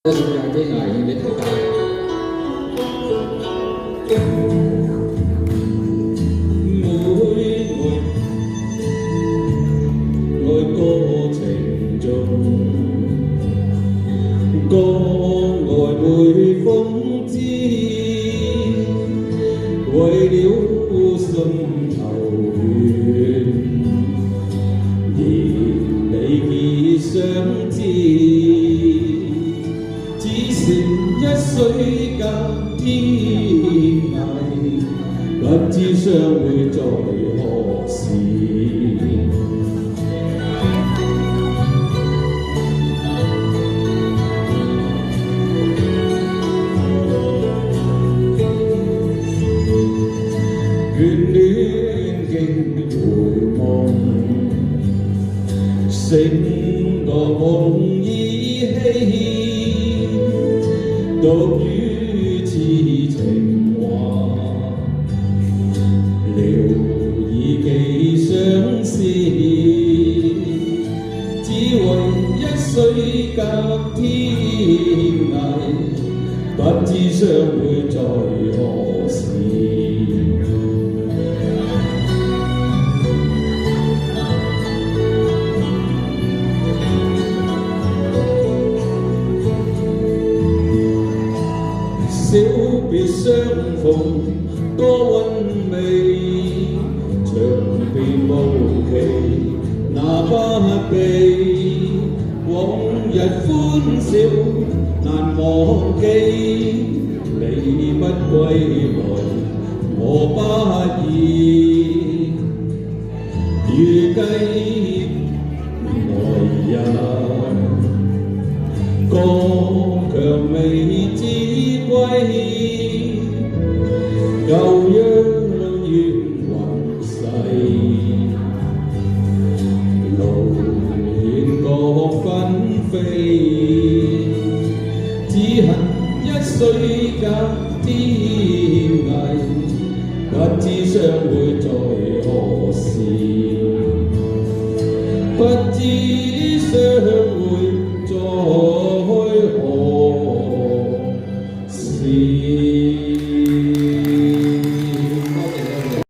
一首有啲藝獻俾大家。每每愛過程中，江外每風知，為了心頭緣，而你結相知。只剩一水隔天涯，不知相會在何時。眷戀經回望，醒個夢依稀，獨於此情話，聊以寄相思，只為一水隔天涯，不知相會在何時。小別相逢多溫味，長別無期那不避，往日歡笑難忘記，你不歸來我不依，預計來日剛強未知歸，舊約願雲逝，路遠各紛飛，只恨一水隔天涯，不知相會在何時，不知